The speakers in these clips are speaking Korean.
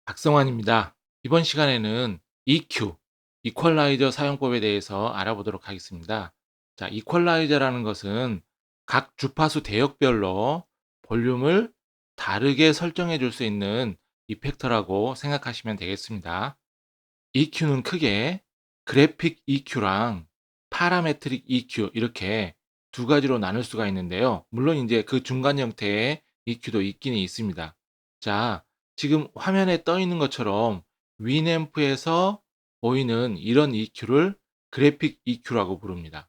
박성환입니다. 이번 시간에는 EQ, 이퀄라이저 사용법에 대해서 알아보도록 하겠습니다. 자, 이퀄라이저라는 것은 각 주파수 대역별로 볼륨을 다르게 설정해 줄 수 있는 이펙터라고 생각하시면 되겠습니다. EQ는 크게 그래픽 EQ랑 파라메트릭 EQ 이렇게 두 가지로 나눌 수가 있는데요. 물론 이제 그 중간 형태의 EQ도 있기는 있습니다. 자, 지금 화면에 떠 있는 것처럼 위앰프에서 보이는 이런 EQ를 그래픽 EQ라고 부릅니다.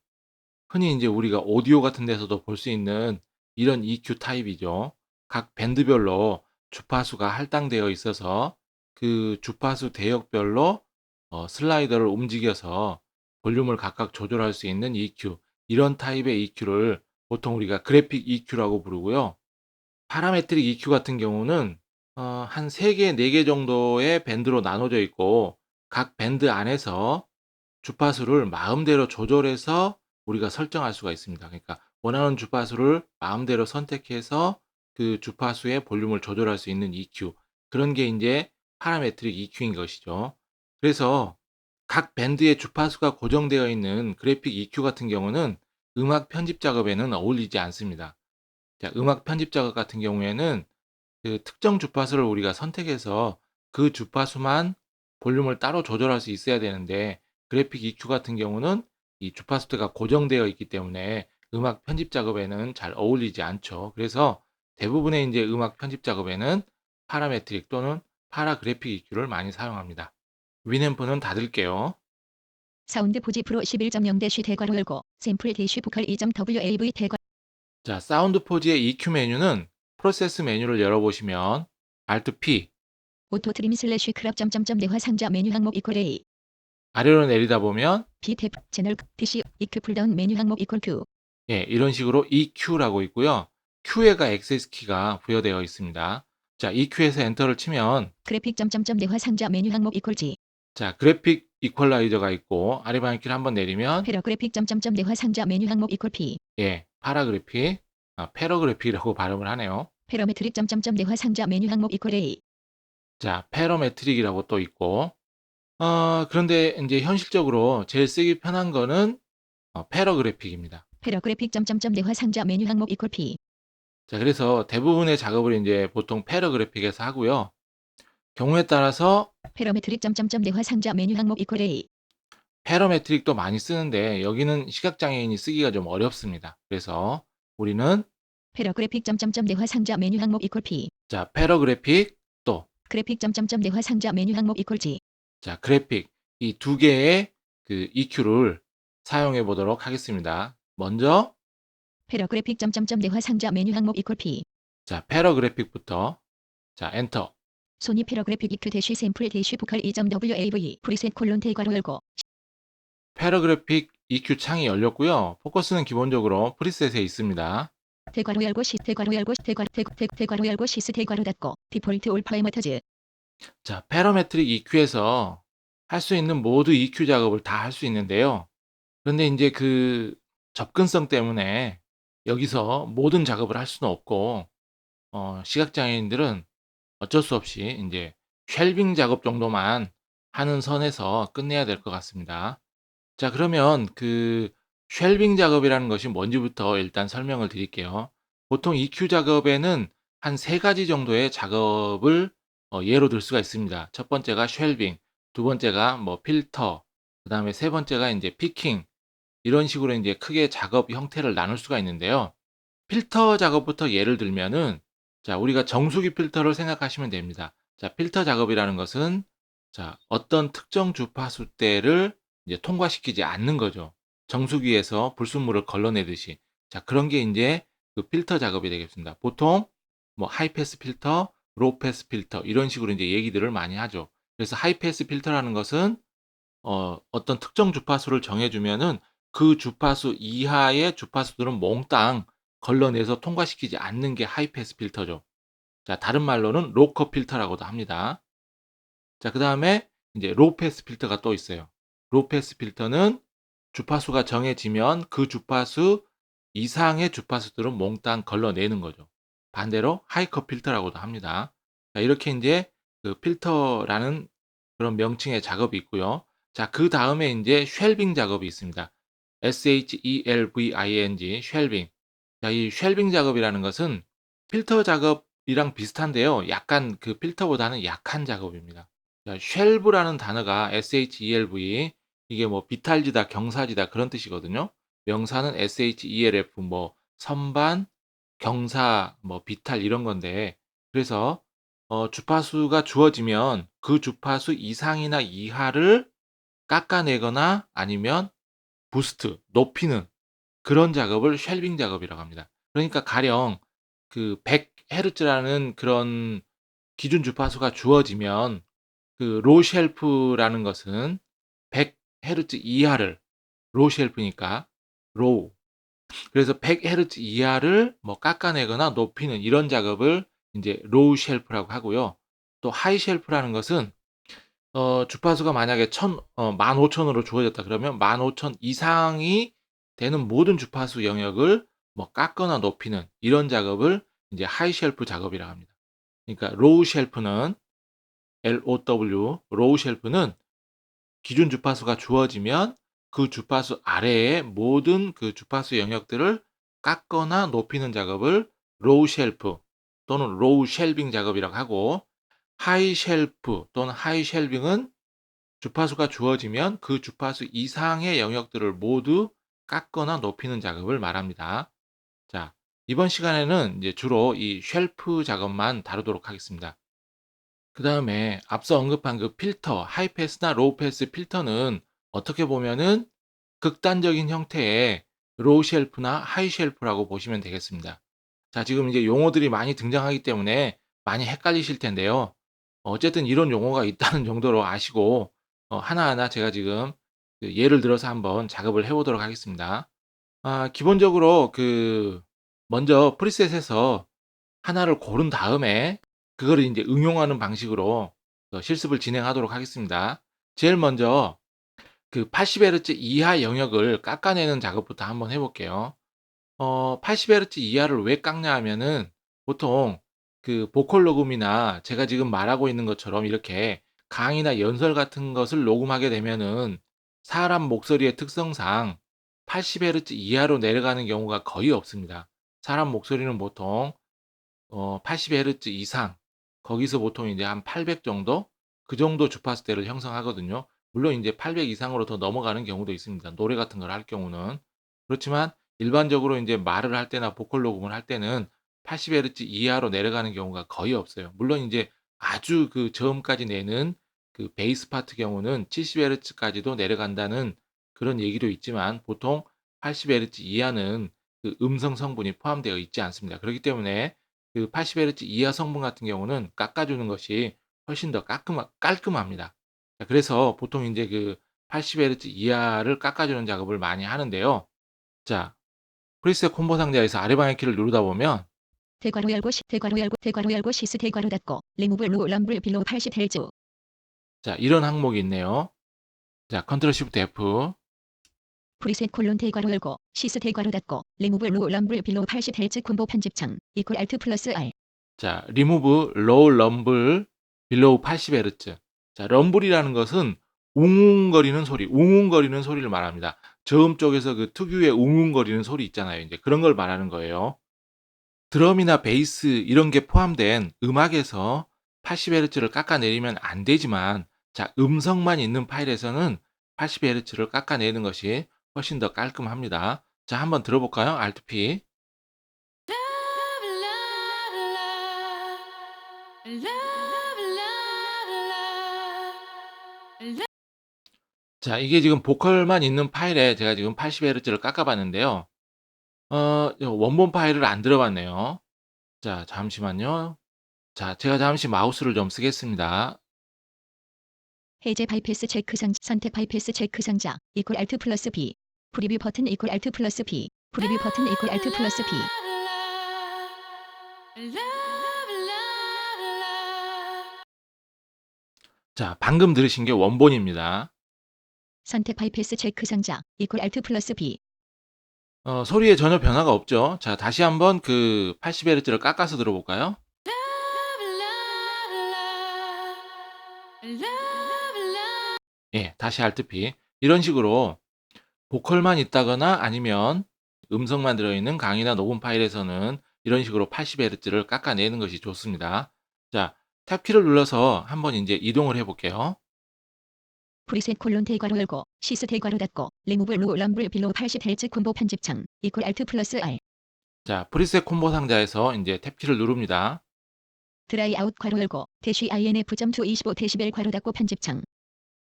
흔히 이제 우리가 오디오 같은 데서도 볼 수 있는 이런 EQ 타입이죠. 각 밴드별로 주파수가 할당되어 있어서 그 주파수 대역별로 슬라이더를 움직여서 볼륨을 각각 조절할 수 있는 EQ, 이런 타입의 EQ를 보통 우리가 그래픽 EQ라고 부르고요. 파라메트릭 EQ 같은 경우는 한 3개, 4개 정도의 밴드로 나눠져 있고 각 밴드 안에서 주파수를 마음대로 조절해서 우리가 설정할 수가 있습니다. 그러니까 원하는 주파수를 마음대로 선택해서 그 주파수의 볼륨을 조절할 수 있는 EQ, 그런 게 이제 파라메트릭 EQ인 것이죠. 그래서 각 밴드의 주파수가 고정되어 있는 그래픽 EQ 같은 경우는 음악 편집 작업에는 어울리지 않습니다. 자, 음악 편집 작업 같은 경우에는 그 특정 주파수를 우리가 선택해서 그 주파수만 볼륨을 따로 조절할 수 있어야 되는데, 그래픽 EQ 같은 경우는 이 주파수대가 고정되어 있기 때문에 음악 편집 작업에는 잘 어울리지 않죠. 그래서 대부분의 이제 음악 편집 작업에는 파라메트릭 또는 파라 그래픽 EQ를 많이 사용합니다. 위앰프는 닫을게요. 사운드 포지 프로 11.0 대괄호 열고 샘플 보컬 2.wav 대괄 자, 사운드 포지의 EQ 메뉴는 프로세스 메뉴를 열어보시면 Alt P, 오토 트림 슬래시 크랍 점점점 대화 상자 메뉴 항목 이퀄 A 아래로 내리다 보면 B 탭 채널 PC EQ 풀다운 메뉴 항목 이퀄 Q 예, 이런 식으로 EQ라고 있고요. Q에가 액세스 키가 부여되어 있습니다. 자, EQ에서 엔터를 치면 그래픽 점점점 대화 상자 메뉴 항목 이퀄 G 자, 그래픽 이퀄라이저가 있고 아래 방향키를 한번 내리면 패러 그래픽 점점점 대화 상자 메뉴 항목 이퀄 P 예, 파라그래픽, 패러그래픽이라고 발음을 하네요. 패러메트릭 점점점 대화 상자 메뉴 항목 이퀄 A 자, 패러메트릭이라고 또 있고 그런데 이제 현실적으로 제일 쓰기 편한 거는 패러그래픽입니다. 패러 그래픽 점점점 대화 상자 메뉴 항목 이퀄 P 자, 그래서 대부분의 작업을 이제 보통 패러그래픽에서 하고요. 경우에 따라서 패러메트릭 점점점 대화 상자 메뉴 항목 이퀄 A 패러메트릭도 많이 쓰는데 여기는 시각장애인이 쓰기가 좀 어렵습니다. 그래서 우리는 패러 그래픽 점점점 대화 상자 메뉴 항목 이퀄 P 자, 패러그래픽 또 그래픽 점점점 대화 상자 메뉴 항목 이퀄 G 자, 그래픽, 이 두 개의 그 EQ를 사용해 보도록 하겠습니다. 먼저 패러 그래픽 점점점 대화 상자 메뉴 항목 이퀄 P 자, 패러그래픽부터 자, 엔터. 소니 패러그래픽 EQ 대시 샘플 대시 보컬 2.wav 프리셋 콜론 대괄호 열고 패러그래픽 EQ 창이 열렸고요. 포커스는 기본적으로 프리셋에 있습니다. 대괄호 열고 시 대괄호 열고 대괄호 열고 시스 대괄호 닫고 디폴트 올 파라미터즈 자, 패러메트릭 EQ에서 할 수 있는 모두 EQ 작업을 다 할 수 있는데요. 그런데 이제 그 접근성 때문에 여기서 모든 작업을 할 수는 없고 시각장애인들은 어쩔 수 없이 인제 쉘빙 작업 정도만 하는 선에서 끝내야 될 것 같습니다. 자, 그러면 그 쉘빙 작업이라는 것이 뭔지부터 일단 설명을 드릴게요. 보통 EQ 작업에는 한 3 가지 정도의 작업을 예로 들 수가 있습니다. 첫 번째가 쉘빙, 두 번째가 뭐 필터, 그다음에 세 번째가 인제 피킹, 이런 식으로 인제 크게 작업 형태를 나눌 수가 있는데요. 필터 작업부터 예를 들면은 자, 우리가 정수기 필터를 생각하시면 됩니다. 자, 필터 작업이라는 것은 자, 어떤 특정 주파수대를 이제 통과시키지 않는 거죠. 정수기에서 불순물을 걸러내듯이. 자, 그런 게 인제 그 필터 작업이 되겠습니다. 보통 뭐 하이 패스 필터, 로우 패스 필터 이런 식으로 인제 얘기들을 많이 하죠. 그래서 하이 패스 필터라는 것은 어떤 특정 주파수를 정해 주면은 그 주파수 이하의 주파수들은 몽땅 걸러내서 통과시키지 않는 게 하이 패스 필터죠. 자, 다른 말로는 로커 필터라고도 합니다. 자, 그다음에 인제 로우 패스 필터가 또 있어요. 로우 패스 필터는 주파수가 정해지면 그 주파수 이상의 주파수들은 몽땅 걸러내는 거죠. 반대로 하이 컷 필터라고도 합니다. 자, 이렇게 인제 그 그 필터라는 그런 명칭의 작업이 있고요. 자, 그다음에 인제 쉘빙 작업이 있습니다. shelving, 쉘빙. 자, 이 쉘빙 작업이라는 것은 필터 작업이랑 비슷한데요. 약간 그 필터보다는 약한 작업입니다. 자, 쉘브라는 단어가 shelv, 이게 뭐 비탈지다, 경사지다 그런 뜻이거든요. 명사는 shelf, 뭐 선반, 경사, 뭐 비탈 이런 건데, 그래서 주파수가 주어지면 그 주파수 이상이나 이하를 깎아내거나 아니면 부스트, 높이는 그런 작업을 쉘빙 작업이라고 합니다. 그러니까 가령 그 100Hz라는 그런 기준 주파수가 주어지면 그 로우 쉘프라는 것은 100Hz 이하를, 로우 쉘프니까 로우, 그래서 100Hz 이하를 뭐 깎아내거나 높이는 이런 작업을 인제 로우 쉘프라고 하고요. 또 하이 쉘프라는 것은 주파수가 만약에 15,000 으로 주어졌다 그러면 15,000 이상이 되는 모든 주파수 영역을 뭐 깎거나 높이는 이런 작업을 인제 하이 쉘프 작업이라고 합니다. 그러니까 로우 쉘프는 LOW, 로우 쉘프는 기준 주파수가 주어지면 그 주파수 아래의 모든 그 주파수 영역들을 깎거나 높이는 작업을 로우 쉘프 또는 로우 쉘빙 작업이라고 하고, 하이 쉘프 또는 하이 쉘빙은 주파수가 주어지면 그 주파수 이상의 영역들을 모두 깎거나 높이는 작업을 말합니다. 자, 이번 시간에는 이제 주로 이 쉘프 작업만 다루도록 하겠습니다. 그 다음에 앞서 언급한 그 필터, 하이패스나 로우패스 필터는 어떻게 보면은 극단적인 형태의 로우 쉘프나 하이 쉘프라고 보시면 되겠습니다. 자, 지금 이제 용어들이 많이 등장하기 때문에 많이 헷갈리실 텐데요. 어쨌든 이런 용어가 있다는 정도로 아시고 하나하나 제가 지금 그 예를 들어서 한번 작업을 해 보도록 하겠습니다. 기본적으로 먼저 프리셋에서 하나를 고른 다음에 그거를 인제 응용하는 방식으로 실습을 진행하도록 하겠습니다. 제일 먼저 그 80Hz 이하 영역을 깎아내는 작업부터 한번 해 볼게요. 80Hz 이하를 왜 깎냐 하면은 보통 그 보컬 녹음이나 제가 지금 말하고 있는 것처럼 이렇게 강의나 연설 같은 것을 녹음하게 되면은 사람 목소리의 특성상 80Hz 이하로 내려가는 경우가 거의 없습니다. 사람 목소리는 보통 80Hz 이상, 거기서 보통 이제 한 800 정도, 그 정도 주파수대를 형성하거든요. 물론 이제 800 이상으로 더 넘어가는 경우도 있습니다, 노래 같은 걸 할 경우는. 그렇지만 일반적으로 이제 말을 할 때나 보컬 녹음을 할 때는 80Hz 이하로 내려가는 경우가 거의 없어요. 물론 이제 아주 그 저음까지 내는 그 베이스 파트 경우는 70Hz 까지도 내려간다는 그런 얘기도 있지만, 보통 80Hz 이하는 그 음성 성분이 포함되어 있지 않습니다. 그렇기 때문에 그 80Hz 이하 성분 같은 경우는 깎아주는 것이 훨씬 더 깔끔합니다. 자, 그래서 보통 이제 그 80Hz 이하를 깎아주는 작업을 많이 하는데요. 자, 프리셋 콤보 상자에서 아래 방향 키를 누르다 보면 대괄호 열고 대괄호 열고 시스 대괄호 닫고 리무브 루 럼블 빌로우 80Hz. 자, 이런 항목이 있네요. 자, 컨트롤 시프트 F. 프리셋 콜론 대괄호 열고 시스 대괄호 닫고 리무브 루 럼블 빌로우 80Hz 콤보 편집창 이퀄 알트 플러스 R. 자, remove low rumble below 80Hz. 자, 럼블이라는 것은 웅웅거리는 소리, 웅웅거리는 소리를 말합니다. 저음 쪽에서 그 특유의 웅웅거리는 소리 있잖아요. 이제 그런 걸 말하는 거예요. 드럼이나 베이스 이런 게 포함된 음악에서 80Hz를 깎아내리면 안 되지만, 자, 음성만 있는 파일에서는 80Hz를 깎아내는 것이 훨씬 더 깔끔합니다. 자, 한번 들어볼까요? Alt P. 자, 이게 지금 보컬만 있는 파일에 제가 지금 80Hz를 깎아봤는데요. 원본 파일을 안 들어봤네요. 자, 잠시만요. 자, 제가 잠시 마우스를 좀 쓰겠습니다. 해제 바이패스 체크 상자 선택 바이패스 체크 상자 이퀄 알트 플러스 B. 프리뷰 버튼 이퀄 알트 플러스 B. 프리뷰 버튼 이퀄 알트 플러스 B. 자, 방금 들으신 게 원본입니다. 선택 바이패스 체크 상자 이퀄 알트 플러스 B. 소리에 전혀 변화가 없죠. 자, 다시 한번 그 80Hz를 깎아서 들어볼까요? 예, 다시 Alt-P. 이런 식으로 보컬만 있다거나 아니면 음성만 들어있는 강의나 녹음 파일에서는 이런 식으로 80Hz를 깎아내는 것이 좋습니다. 자, 탭키를 눌러서 한번 이제 이동을 해볼게요. 프리셋 콜론 대괄호 열고 시스 대괄호 닫고 리무브 로 럼블 빌로우 80Hz 콤보 편집창 이퀄 Alt 플러스 R 자, 프리셋 콤보 상자에서 이제 탭키를 누릅니다. 드라이 아웃 괄호 열고 대쉬 INF.2 25dB 괄호 닫고 편집창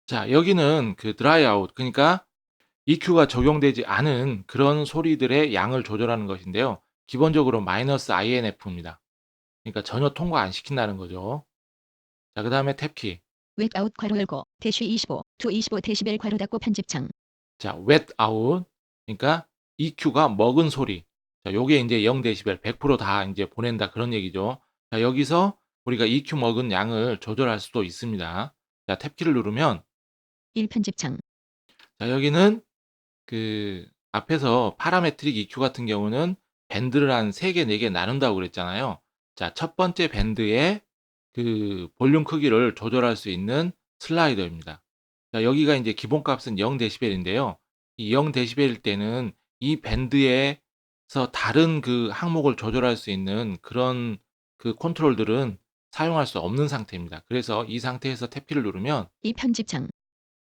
자, 여기는 그 드라이 아웃, 그러니까 EQ가 적용되지 않은 그런 소리들의 양을 조절하는 것인데요. 기본적으로 -INF입니다. 그러니까 전혀 통과 안 시킨다는 거죠. 자, 그 다음에 탭키. 웹 아웃 괄호 열고 대쉬 25 to 25dB 괄호 닫고 편집창 자, wet out. 그러니까 EQ가 먹은 소리. 자, 요게 이제 0dB 100%다 이제 보낸다 그런 얘기죠. 자, 여기서 우리가 EQ 먹은 양을 조절할 수도 있습니다. 자, 탭키를 누르면 1 편집창 자, 여기는 그 앞에서 파라메트릭 EQ 같은 경우는 밴드를 한 3개, 4개 나눈다고 그랬잖아요. 자, 첫 번째 밴드의 그 볼륨 크기를 조절할 수 있는 슬라이더입니다. 자, 여기가 이제 기본값은 0dB인데요. 이 0dB일 때는 이 밴드에서 다른 그 항목을 조절할 수 있는 그런 그 컨트롤들은 사용할 수 없는 상태입니다. 그래서 이 상태에서 탭키를 누르면 2 편집창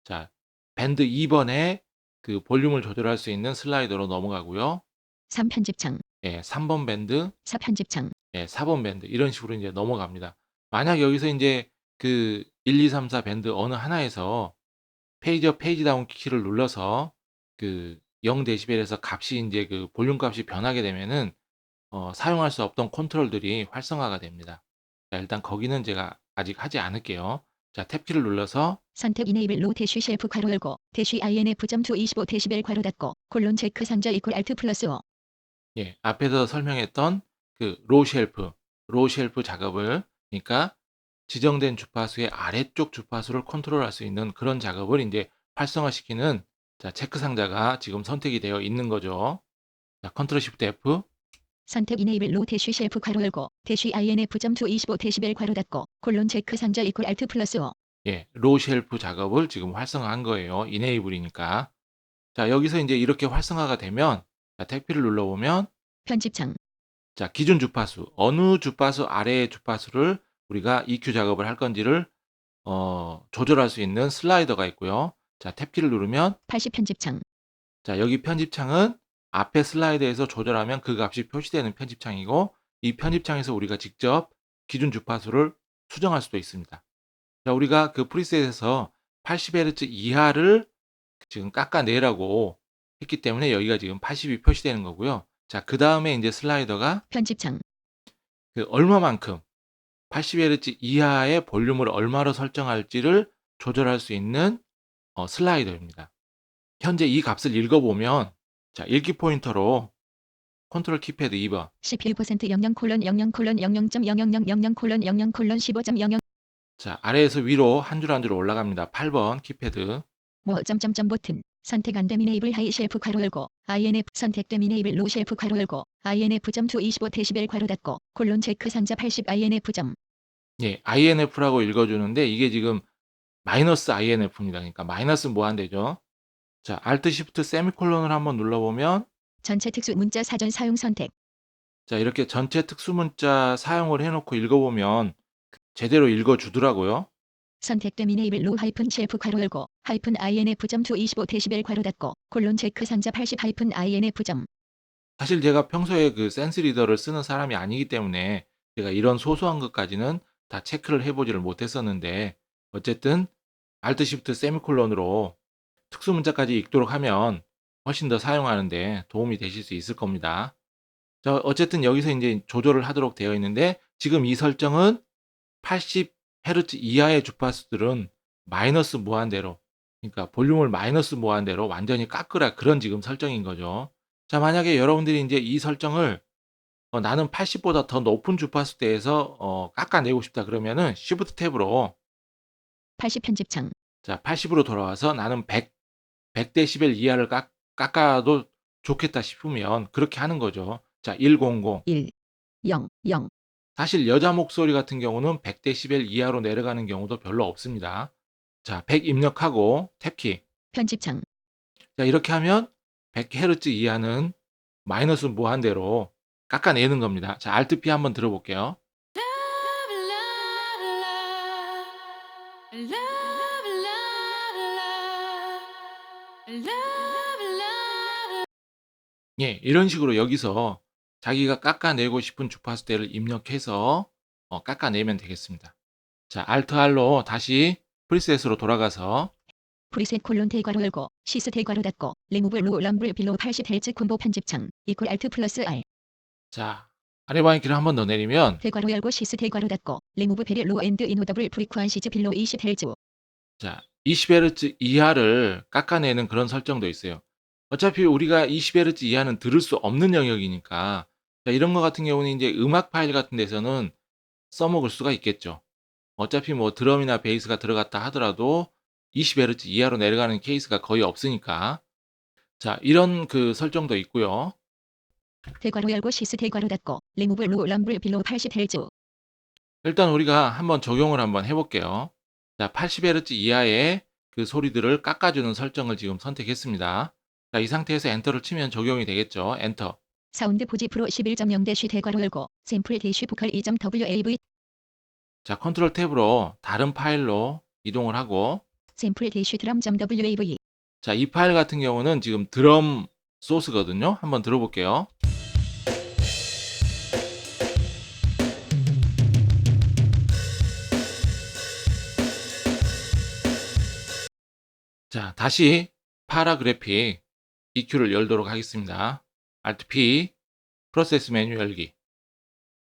자, 밴드 2번에 그 볼륨을 조절할 수 있는 슬라이더로 넘어가고요. 3 편집창 예, 3번 밴드, 4 편집창 예, 4번 밴드 이런 식으로 이제 넘어갑니다. 만약 여기서 이제 그 1, 2, 3, 4 밴드 어느 하나에서 페이지업 페이지 다운 키를 눌러서 그 0dB에서 값이 이제 그 볼륨 값이 변하게 되면은 사용할 수 없던 컨트롤들이 활성화가 됩니다. 자, 일단 거기는 제가 아직 하지 않을게요. 자, 탭키를 눌러서 선택 이네이블 로 대쉬 쉘프 괄호 열고 대쉬 INF.2 25dB 괄호 닫고 콜론 체크 상자 이퀄 Alt 플러스 O 예, 앞에서 설명했던 그 로우 쉘프 작업을 그러니까 지정된 주파수의 아래쪽 주파수를 컨트롤할 수 있는 그런 작업을 이제 활성화시키는 자, 체크 상자가 지금 선택이 되어 있는 거죠. 자, 컨트롤 시프트 F. 선택 이네이블 로 대쉬 쉘프 괄호 열고 대쉬 INF.2 25dB 괄호 닫고 콜론 체크 상자 이퀄 Alt 플러스 O 예, 로우 쉘프 작업을 지금 활성화한 거예요. 이네이블이니까. 자, 여기서 이제 이렇게 활성화가 되면 자, 탭키를 눌러보면 편집창 자, 기준 주파수, 어느 주파수 아래의 주파수를 우리가 EQ 작업을 할 건지를 조절할 수 있는 슬라이더가 있고요. 자, 탭키를 누르면 80 편집창 자, 여기 편집창은 앞에 슬라이드에서 조절하면 그 값이 표시되는 편집창이고 이 편집창에서 우리가 직접 기준 주파수를 수정할 수도 있습니다. 자, 우리가 그 프리셋에서 80Hz 이하를 지금 깎아내라고 했기 때문에 여기가 지금 80이 표시되는 거고요. 자, 그 다음에 이제 슬라이더가 편집창 그 얼마만큼 80Hz 이하의 볼륨을 얼마로 설정할지를 조절할 수 있는 슬라이더입니다. 현재 이 값을 읽어보면 자, 읽기 포인터로 컨트롤 키패드 2번. CPU% 00 콜론 00 콜론 00.0000 콜론 00 콜론 15.00 자, 아래에서 위로 한 줄 한 줄 올라갑니다. 8번 키패드. 뭐 점점점 버튼 선택 안됨 이네이블 하이 쉘프 괄호 열고 INF 선택됨 이네이블 로 쉘프 괄호 열고 INF.2 25dB 괄호 닫고 콜론 체크 상자 80 INF. 예, INF라고 읽어주는데 이게 지금 마이너스 INF입니다. 그러니까 마이너스 무한대죠. 자, Alt Shift 세미콜론을 한번 눌러보면 전체 특수 문자 사전 사용 선택 자, 이렇게 전체 특수문자 사용을 해놓고 읽어보면 제대로 읽어주더라고요. 선택됨 이네이블 로 하이픈 쉘프 괄호 열고 하이픈 INF.2 25dB 괄호 닫고 콜론 체크 상자 80 하이픈 INF. 사실 제가 평소에 그 센스 리더를 쓰는 사람이 아니기 때문에 제가 이런 소소한 것까지는 다 체크를 해보지를 못했었는데 어쨌든 Alt Shift 세미콜론으로 특수문자까지 읽도록 하면 훨씬 더 사용하는데 도움이 되실 수 있을 겁니다. 자, 어쨌든 여기서 이제 조절을 하도록 되어 있는데 지금 이 설정은 80Hz 이하의 주파수들은 마이너스 무한대로 그러니까 볼륨을 마이너스 무한대로 완전히 깎으라 그런 지금 설정인 거죠. 자, 만약에 여러분들이 이제 이 설정을 나는 80보다 더 높은 주파수대에서 깎아내고 싶다 그러면은 Shift 탭으로 80 편집창 자, 80으로 돌아와서 나는 100dB 이하를 깎아도 좋겠다 싶으면 그렇게 하는 거죠. 자, 100. 1 0 0 사실 여자 목소리 같은 경우는 100dB 이하로 내려가는 경우도 별로 없습니다. 자, 100 입력하고 탭키. 편집창. 자, 이렇게 하면 100Hz 이하는 마이너스 무한대로 깎아내는 겁니다. 자, Alt P 한번 들어볼게요. 예, 이런 식으로 여기서 자기가 깎아내고 싶은 주파수대를 입력해서 깎아내면 되겠습니다. 자, Alt R로 다시 프리셋으로 돌아가서 프리셋 콜론 대괄호 열고 시스 대괄호 닫고 리무브 로 럼블 빌로우 80Hz 콤보 편집창 이퀄 Alt 플러스 R 자, 아래 방향키를 한 번 더 내리면 대괄호 열고 시스 대괄호 닫고 리무브 베리 로 앤드 인오더블 프리퀀시즈 빌로우 20Hz 자, 20Hz 이하를 깎아내는 그런 설정도 있어요. 어차피 우리가 20Hz 이하는 들을 수 없는 영역이니까 자, 이런 거 같은 경우는 이제 음악 파일 같은 데서는 써먹을 수가 있겠죠. 어차피 뭐 드럼이나 베이스가 들어갔다 하더라도 20Hz 이하로 내려가는 케이스가 거의 없으니까 자, 이런 그 설정도 있고요. 대괄호 열고 시스 대괄호 닫고 리무브 로 럼블 빌로우 80Hz 일단 우리가 한번 적용을 한번 해볼게요. 자, 80Hz 이하의 그 소리들을 깎아주는 설정을 지금 선택했습니다. 자, 이 상태에서 엔터를 치면 적용이 되겠죠. 엔터. 사운드 포지 프로 11.0 대괄호 열고 샘플 대쉬 보컬 2.wav 자, 컨트롤 탭으로 다른 파일로 이동을 하고 샘플 대쉬 드럼.wav 자, 이 파일 같은 경우는 지금 드럼 소스거든요. 한번 들어볼게요. 자, 다시 파라그래픽 EQ를 열도록 하겠습니다. Alt P 프로세스 메뉴 열기.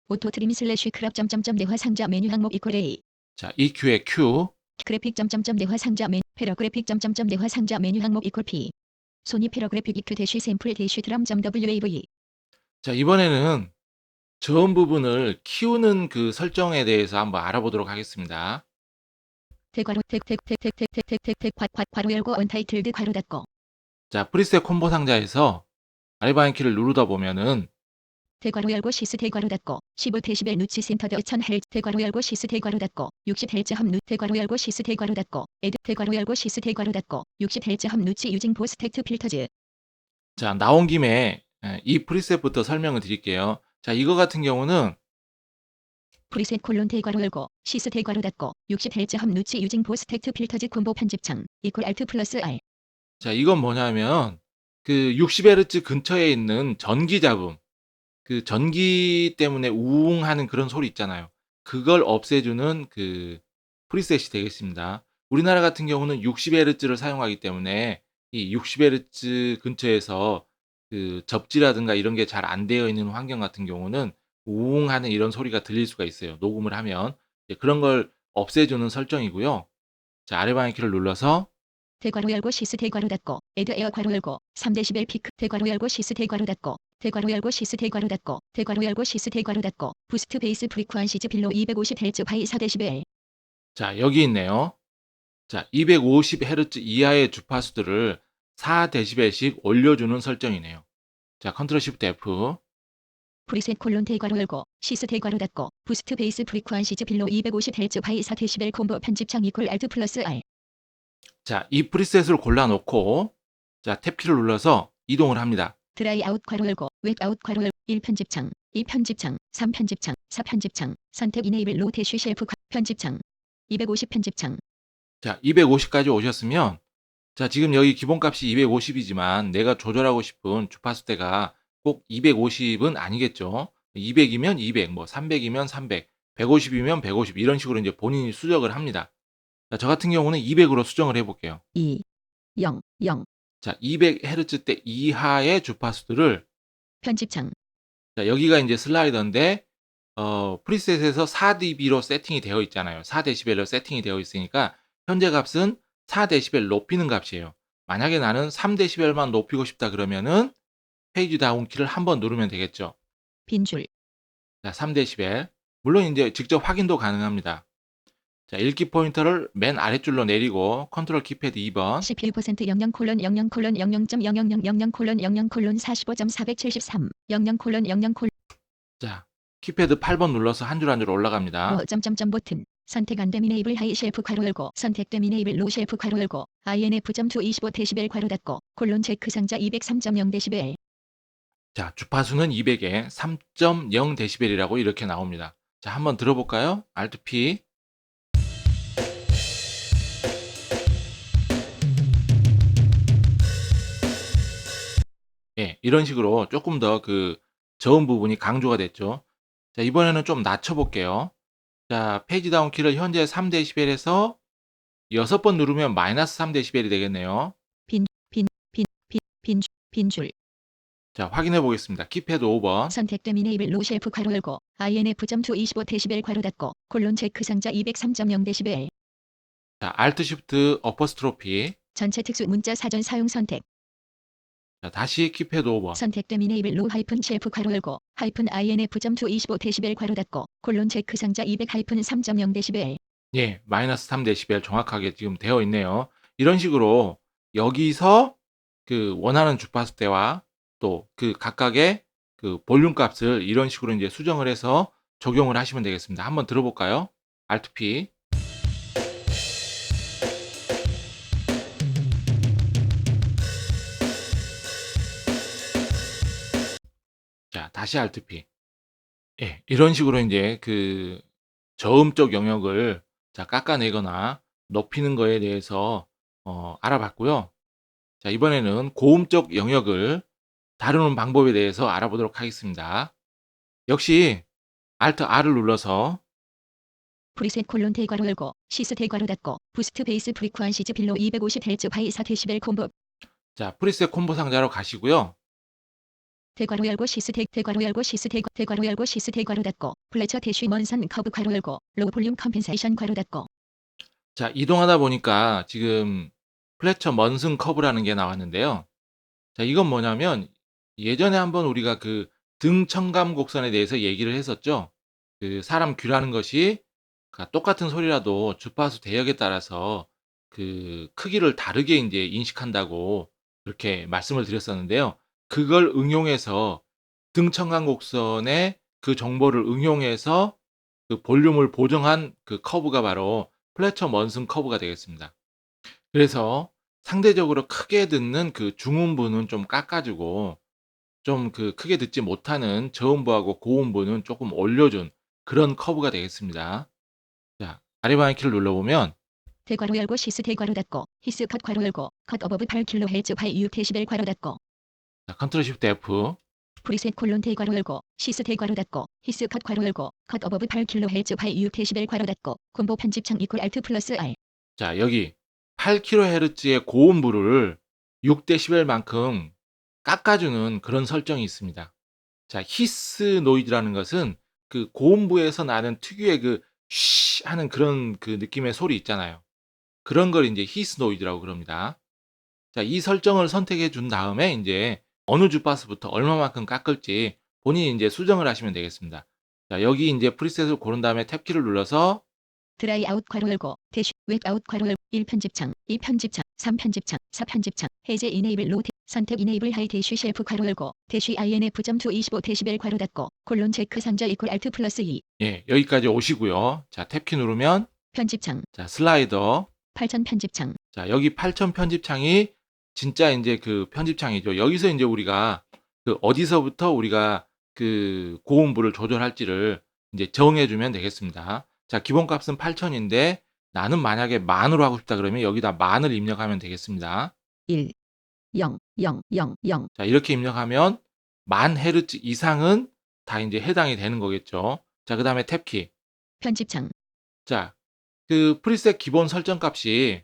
오토 트림 슬래시 크랍 점점점 대화 상자 메뉴 항목 이퀄 A 자, EQ의 Q. 그래픽 점점점 대화 상자 메뉴 패러그래픽 점점점 대화 상자 메뉴 항목 이퀄 P 소니 패러그래픽 EQ 대쉬 샘플 대쉬 드럼.wav 자, 이번에는 저음 부분을 키우는 그 설정에 대해서 한번 알아보도록 하겠습니다. 대괄호 택택택택택택택택 괄호 열고 언타이틀드 괄호 닫고 자, 프리셋 콤보 상자에서 아래 방향키를 누르다 보면은 대괄호 열고 시스 대괄호 닫고 15데시벨 누치 센터드 1000Hz 대괄호 열고 시스 대괄호 닫고 60Hz 함 누 대괄호 열고 시스 대괄호 닫고 에드 대괄호 열고 시스 대괄호 닫고 60Hz 함 누치 유징 보스텍트 필터즈 자, 나온 김에 이 프리셋부터 설명을 드릴게요. 자, 이거 같은 경우는 프리셋 콜론 대괄호 열고 시스 대괄호 닫고 60Hz 함 누치 유징 보스텍트 필터즈 콤보 편집창 이퀄 Alt 플러스 R 자, 이건 뭐냐면 그 60Hz 근처에 있는 전기 잡음, 그 전기 때문에 우웅하는 그런 소리 있잖아요. 그걸 없애주는 그 프리셋이 되겠습니다. 우리나라 같은 경우는 60Hz를 사용하기 때문에 이 60Hz 근처에서 그 접지라든가 이런 게 잘 안 되어 있는 환경 같은 경우는 우웅하는 이런 소리가 들릴 수가 있어요. 녹음을 하면. 그런 걸 없애주는 설정이고요. 자, 아래 방향키를 눌러서 대괄호 열고 시스 대괄호 닫고 에드 에어 괄호 열고 3데시벨 피크 대괄호 열고 시스 대괄호 닫고 대괄호 열고 시스 대괄호 닫고 대괄호 열고 시스 대괄호 닫고 부스트 베이스 프리퀀시즈 빌로 250Hz 바이 4데시벨 자, 여기 있네요. 자, 250Hz 이하의 주파수들을 4dB씩 올려주는 설정이네요. 자, 컨트롤 시프트 F. 프리셋 콜론 대괄호 열고 시스 대괄호 닫고 부스트 베이스 프리퀀시즈 빌로 250Hz 바이 4데시벨 콤보 편집창 이퀄 Alt 플러스 R 자, 이 프리셋을 골라놓고 자, 탭키를 눌러서 이동을 합니다. 드라이 아웃 괄호 열고 웹 아웃 괄호 열고 1편집창 2편집창 3편집창 4편집창 선택 이네이블 로테쉬 쉘프 편집창 250 편집창 자, 250까지 오셨으면 자, 지금 여기 기본값이 250이지만 내가 조절하고 싶은 주파수대가 꼭 250은 아니겠죠. 200이면 200, 뭐 300이면 300, 150이면 150 이런 식으로 이제 본인이 수정을 합니다. 자, 저 같은 경우는 200으로 수정을 해볼게요. 2 0 0 자, 200Hz대 이하의 주파수들을 편집창 자, 여기가 이제 슬라이더인데 프리셋에서 4dB로 세팅이 되어 있잖아요. 4dB로 세팅이 되어 있으니까 현재 값은 4dB 높이는 값이에요. 만약에 나는 3dB만 높이고 싶다 그러면은 페이지 다운 키를 한번 누르면 되겠죠. 빈줄 자, 3dB. 물론 이제 직접 확인도 가능합니다. 자, 읽기 포인터를 맨 아랫줄로 내리고 컨트롤 키패드 2번. CPU 퍼센트 00 콜론 00 콜론 00.00000 콜론 00 콜론 45.473 00 콜론 00 콜론 자, 키패드 8번 눌러서 한 줄 한 줄 올라갑니다. 점점점 버튼 선택 안됨 이네이블 하이 쉘프 괄호 열고 선택됨 이네이블 로 쉘프 괄호 열고 INF.2 25데시벨 괄호 닫고 콜론 체크 상자 203.0데시벨 자, 주파수는 200에 3.0dB이라고 이렇게 나옵니다. 자, 한번 들어볼까요? Alt P. 예, 이런 식으로 조금 더 그 저음 부분이 강조가 됐죠. 자, 이번에는 좀 낮춰볼게요. 자, 페이지 다운 키를 현재 3dB에서 6번 누르면 마이너스 3dB이 되겠네요. 빈줄 자, 확인해 보겠습니다. 키패드 5번. 선택됨 이네이블 로 쉘프 괄호 열고 INF.2 25데시벨 괄호 닫고 콜론 체크 상자 203.0데시벨 자, Alt Shift 어퍼스트로피. 전체 특수 문자 사전 사용 선택 자, 다시 키패드 5번. 선택됨 이네이블 로 하이픈 쉘프 괄호 열고 하이픈 INF.2 25데시벨 괄호 닫고 콜론 체크 상자 200 하이픈 3.0데시벨 예, 마이너스 3dB 정확하게 지금 되어 있네요. 이런 식으로 여기서 그 원하는 주파수대와 또 그 각각의 그 볼륨 값을 이런 식으로 이제 수정을 해서 적용을 하시면 되겠습니다. 한번 들어볼까요? Alt P. 자, 다시 Alt P. 예, 이런 식으로 이제 그 저음적 영역을 자, 깎아내거나 높이는 거에 대해서 알아봤고요. 자, 이번에는 고음적 영역을 다루는 방법에 대해서 알아보도록 하겠습니다. 역시 Alt R을 눌러서 프리셋 콜론 대괄호 열고 시스 대괄호 닫고 부스트 베이스 프리쿠언시즈 빌로 250Hz 바이 4데시벨 콤보 자, 프리셋 콤보 상자로 가시고요. 대괄호 열고 시스 대괄호 열고 시스 대괄호 열고 시스 대괄호 닫고 플래처 대쉬 먼선 커브 괄호 열고 로우 볼륨 컴펜세이션 괄호 닫고 자, 이동하다 보니까 지금 플래처 먼슨 커브라는 게 나왔는데요. 자, 이건 뭐냐면 예전에 한번 우리가 그 등 청감 곡선에 대해서 얘기를 했었죠. 그 사람 귀라는 것이 똑같은 소리라도 주파수 대역에 따라서 그 크기를 다르게 이제 인식한다고 그렇게 말씀을 드렸었는데요. 그걸 응용해서 등 청감 곡선에 그 정보를 응용해서 그 볼륨을 보정한 그 커브가 바로 플래처 먼슨 커브가 되겠습니다. 그래서 상대적으로 크게 듣는 그 중음부는 좀 깎아주고 좀 그 크게 듣지 못하는 저음부하고 고음부는 조금 올려준 그런 커브가 되겠습니다. 자, 아래 방향 키를 눌러보면 대괄호 열고 시스 대괄호 닫고 히스 컷 괄호 열고 컷 어버브 8kHz 바이 6데시벨 괄호 닫고 자, 컨트롤 쉬프트 F. 프리셋 콜론 대괄호 열고 시스 대괄호 닫고 히스 컷 괄호 열고 컷 어버브 8kHz 바이 6데시벨 괄호 닫고 콤보 편집창 이퀄 알트 플러스 R 자, 여기 8kHz의 고음부를 6dB만큼 깎아주는 그런 설정이 있습니다. 자, 히스 노이즈라는 것은 그 고음부에서 나는 특유의 그 쉬 하는 그런 그 느낌의 소리 있잖아요. 그런 걸 이제 히스 노이즈라고 그럽니다. 자, 이 설정을 선택해 준 다음에 이제 어느 주파수부터 얼마만큼 깎을지 본인이 이제 수정을 하시면 되겠습니다. 자, 여기 이제 프리셋을 고른 다음에 탭키를 눌러서 드라이 아웃 괄호 열고 대쉬 웹 아웃 괄호 열고 1편집창 2편집창 3편집창 4편집창 해제 이네이블 로테 선택 이네이블 하이 대쉬 쉘프 괄호 열고 대쉬 INF.2 25데시벨 괄호 닫고 콜론 체크 상자 이퀄 알트 플러스 2 예, 여기까지 오시고요. 자, 탭키 누르면 편집창 자, 슬라이더. 8000 편집창 자, 여기 8000 편집창이 진짜 이제 그 편집창이죠. 여기서 이제 우리가 그 어디서부터 우리가 그 고음부를 조절할지를 이제 정해 주면 되겠습니다. 자, 기본값은 8000인데 나는 만약에 만으로 하고 싶다 그러면 여기다 만을 입력하면 되겠습니다. 1 0 0 0 0 자, 이렇게 입력하면 1000Hz 이상은 다 이제 해당이 되는 거겠죠. 자, 그다음에 탭키. 편집창 자, 그 프리셋 기본 설정 값이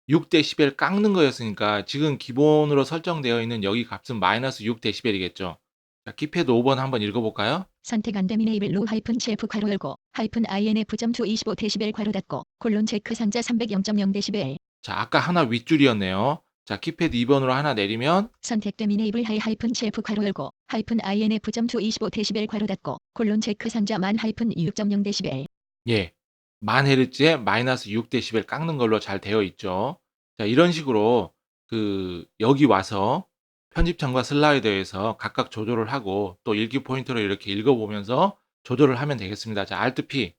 6dB 깎는 거였으니까 지금 기본으로 설정되어 있는 여기 값은 마이너스 6dB이겠죠. 자, 키패드 5번 한번 읽어볼까요? 선택 안됨 이네이블 로 하이픈 쉘프 괄호 열고 하이픈 INF.2 25데시벨 괄호 닫고 콜론 체크 상자 300.0데시벨 자, 아까 하나 윗줄이었네요. 자, 키패드 2번으로 하나 내리면 선택됨 이네이블 하이 하이픈 쉘프 괄호 열고 하이픈 INF.2 25데시벨 괄호 닫고 콜론 체크 상자 만 하이픈 6.0데시벨 예, 1000Hz에 마이너스 6dB 깎는 걸로 잘 되어 있죠. 자, 이런 식으로 그 여기 와서 편집창과 슬라이더에서 각각 조절을 하고 또 일기 포인트로 이렇게 읽어보면서 조절을 하면 되겠습니다. 자, Alt P.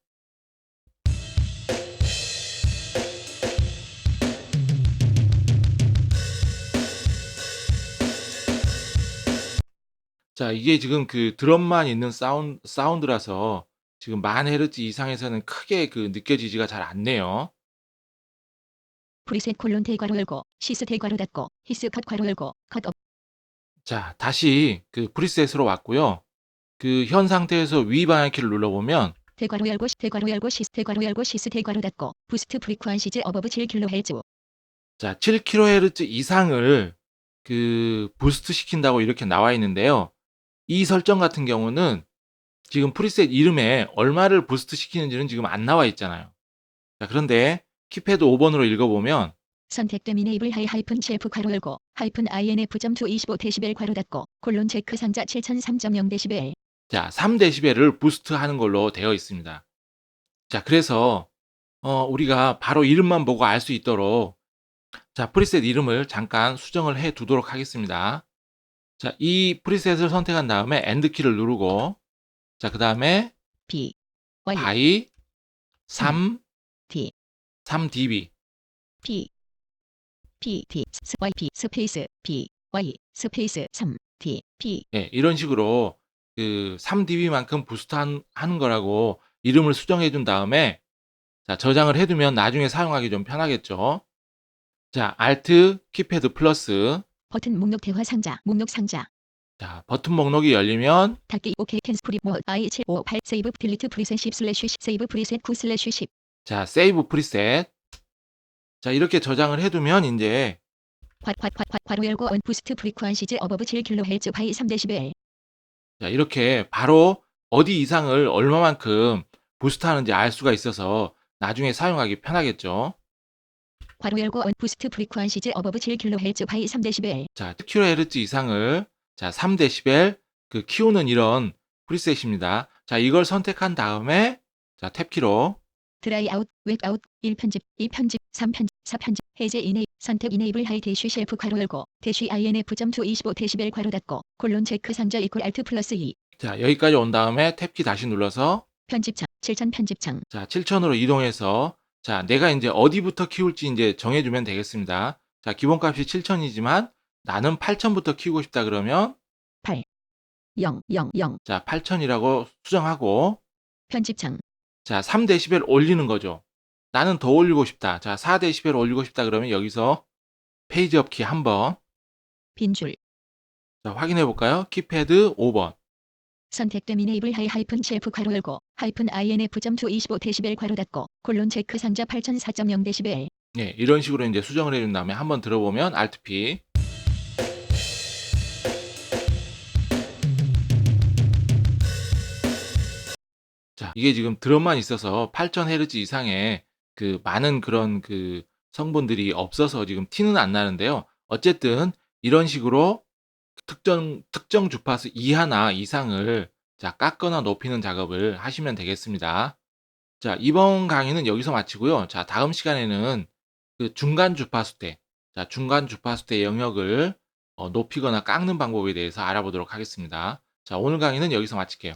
자, 이게 지금 그 드럼만 있는 사운드라서 지금 10,000Hz 이상에서는 크게 그 느껴지지가 잘 않네요. 프리셋 콜론 대괄호 열고 시스 대괄호 닫고 히스 컷 괄호 열고 컷업 자, 다시 그 프리셋으로 왔고요. 그 현 상태에서 위 방향키를 눌러보면 대괄호 열고 대괄호 열고 시스 대괄호 열고 시스 대괄호 닫고 부스트 프리퀀시즈 어버브 7kHz 자, 7kHz 이상을 그 부스트 시킨다고 이렇게 나와 있는데요. 이 설정 같은 경우는 지금 프리셋 이름에 얼마를 부스트 시키는지는 지금 안 나와 있잖아요. 자, 그런데 키패드 5번으로 읽어보면 선택됨 이네이블 하이 하이픈 셰프 괄호 열고 하이픈 INF.2 25dB 괄호 닫고 콜론 체크 상자 7003.0dB 자, 3dB를 부스트 하는 걸로 되어 있습니다. 자, 그래서 우리가 바로 이름만 보고 알 수 있도록 자, 프리셋 이름을 잠깐 수정을 해 두도록 하겠습니다. 자, 이 프리셋을 선택한 다음에 엔드 키를 누르고 자, 그 다음에 B Y 바이 3 D 3dB P P D S Y P 스페이스 B Y 스페이스 3 D P 예, 이런 식으로 그 3dB만큼 부스트 하는 거라고 이름을 수정해 준 다음에 자, 저장을 해두면 나중에 사용하기 좀 편하겠죠. 자, Alt 키패드 플러스 버튼 목록 대화 상자 목록 상자 자, 버튼 목록이 열리면 닫기 OK 캔스 프리 모 I 758 세이브 딜리트 프리셋 10 슬래시 10 세이브 프리셋 9 슬래시 10 자, 세이브 프리셋 자, 이렇게 저장을 해두면 이제 괄호 열고 원 부스트 프리퀀시즈 어버브 7kHz 바이 3dB 자, 이렇게 바로 어디 이상을 얼마만큼 부스트 하는지 알 수가 있어서 나중에 사용하기 편하겠죠. 괄호 열고 원 부스트 프리퀀시즈 어버브 7kHz 바이 3dB 자, 10kHz 이상을 자, 3dB 그 키우는 이런 프리셋입니다. 자, 이걸 선택한 다음에 자, 탭키로 드라이 아웃 웹 아웃 1편집 2편집 3편집 4편집 해제 이네 선택 이네이블 하이 대쉬 셰프 괄호 열고 대쉬 INF.2 25dB 괄호 닫고 콜론 체크 상자 이퀄 알트 플러스 2 자, 여기까지 온 다음에 탭키 다시 눌러서 편집창 7000 편집창 자, 7000으로 이동해서 자, 내가 이제 어디부터 키울지 이제 정해주면 되겠습니다. 자, 기본값이 7000이지만 나는 8000부터 키우고 싶다 그러면 0 0 0 자, 8000이라고 수정하고 편집창 자, 3dB 올리는 거죠. 나는 더 올리고 싶다. 자, 4dB 올리고 싶다 그러면 여기서 페이지 업 키 한번 빈줄 자, 확인해 볼까요? 키패드 5번. 선택됨 이네이블 하이 하이픈 셰프 괄호 열고 하이픈 INF.2 25dB 괄호 닫고 콜론 체크 상자 8004.0dB 예, 이런 식으로 이제 수정을 해준 다음에 한번 들어보면 Alt P. 자, 이게 지금 드럼만 있어서 8000Hz 이상의 그 많은 그런 그 성분들이 없어서 지금 티는 안 나는데요. 어쨌든 이런 식으로 특정 주파수 이하나 이상을 자, 깎거나 높이는 작업을 하시면 되겠습니다. 자, 이번 강의는 여기서 마치고요. 자, 다음 시간에는 그 중간 주파수대, 자, 중간 주파수대 영역을 높이거나 깎는 방법에 대해서 알아보도록 하겠습니다. 자, 오늘 강의는 여기서 마칠게요.